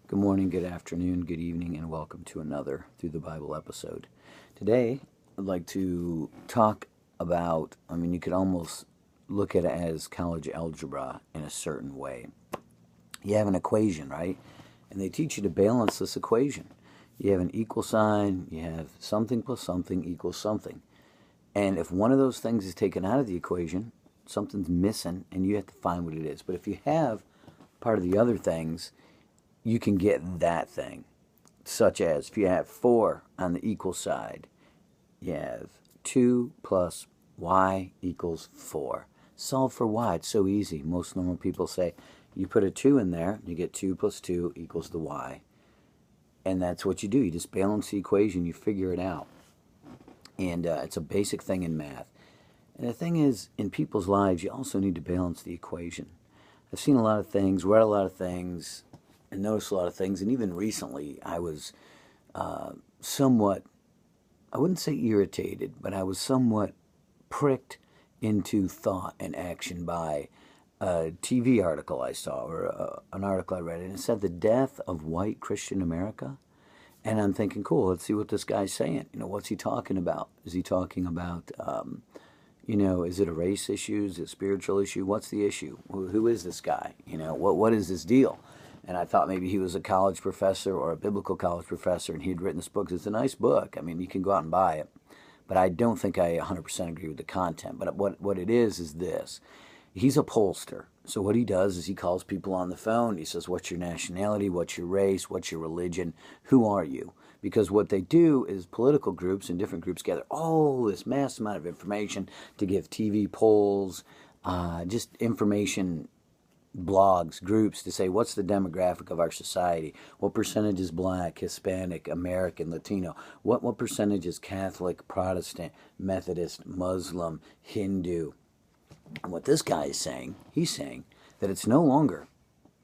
Good morning, good afternoon, good evening, and welcome to another Through the Bible episode. Today, I'd like to talk about, you could almost look at it as college algebra in a certain way. You have an equation, right? And they teach you to balance this equation. You have an equal sign, you have something plus something equals something. And if one of those things is taken out of the equation, something's missing, and you have to find what it is. But if you have part of the other things, you can get that thing. Such as, if you have 4 on the equal side, you have 2 plus y equals 4. Solve for y. It's so easy. Most normal people say, you put a 2 in there, you get 2 plus 2 equals the y. And that's what you do. You just balance the equation. You figure it out. And it's a basic thing in math. And the thing is, in people's lives, you also need to balance the equation. I've seen a lot of things, read a lot of things, and noticed a lot of things. And even recently, I was somewhat, I wouldn't say irritated, but I was somewhat pricked into thought and action by a TV article I saw, or an article I read, and it said the death of white Christian America. And I'm thinking, cool, let's see what this guy's saying. What's he talking about? Is he talking about, is it a race issue? Is it a spiritual issue? What's the issue? Who is this guy? What is this deal? And I thought maybe he was a college professor or a biblical college professor, and he'd written this book. It's a nice book. You can go out and buy it. But I don't think I 100% agree with the content. But what it is this. He's a pollster. So what he does is he calls people on the phone. He says, what's your nationality? What's your race? What's your religion? Who are you? Because what they do is political groups and different groups gather all this mass amount of information to give TV polls, just information, blogs, groups to say what's the demographic of our society, what percentage is black, Hispanic, American, Latino, what percentage is Catholic, Protestant, Methodist, Muslim, Hindu. And what this guy is saying, he's saying that it's no longer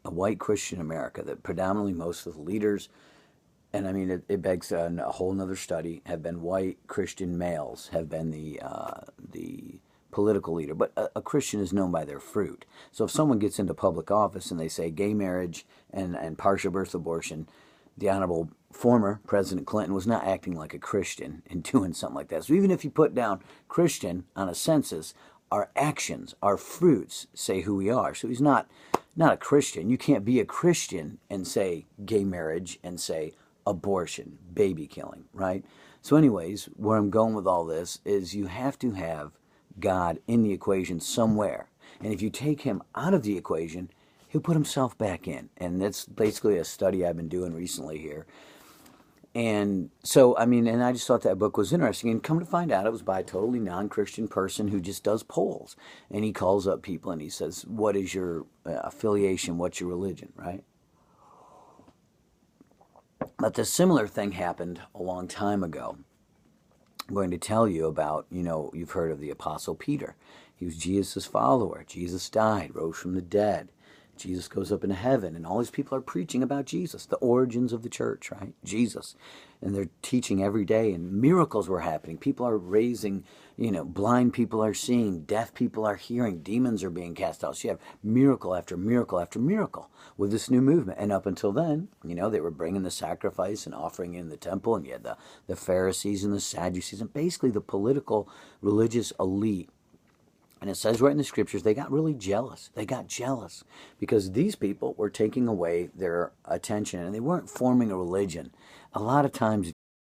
a white Christian America, that predominantly most of the leaders, and it begs a whole nother study, have been white Christian males, have been the political leader. But a Christian is known by their fruit. So if someone gets into public office and they say gay marriage and partial birth abortion, the Honorable former President Clinton was not acting like a Christian in doing something like that. So even if you put down Christian on a census, our actions, our fruits say who we are. So he's not a Christian. You can't be a Christian and say gay marriage and say abortion, baby killing, right? So anyways, where I'm going with all this is you have to have God in the equation somewhere. And if you take him out of the equation, he'll put himself back in. And that's basically a study I've been doing recently here. And so, and I just thought that book was interesting. And come to find out, it was by a totally non-Christian person who just does polls. And he calls up people and he says, what is your affiliation? What's your religion, right? But the similar thing happened a long time ago. I'm going to tell you about, you've heard of the Apostle Peter. He was Jesus' follower. Jesus died, rose from the dead. Jesus goes up into heaven, and all these people are preaching about Jesus, the origins of the church, right? Jesus. And they're teaching every day, and miracles were happening. People are raising, blind people are seeing, deaf people are hearing, demons are being cast out. So you have miracle after miracle after miracle with this new movement. And up until then, they were bringing the sacrifice and offering in the temple, and you had the Pharisees and the Sadducees, and basically the political, religious elite. And it says right in the scriptures, they got really jealous. They got jealous because these people were taking away their attention, and they weren't forming a religion. A lot of times,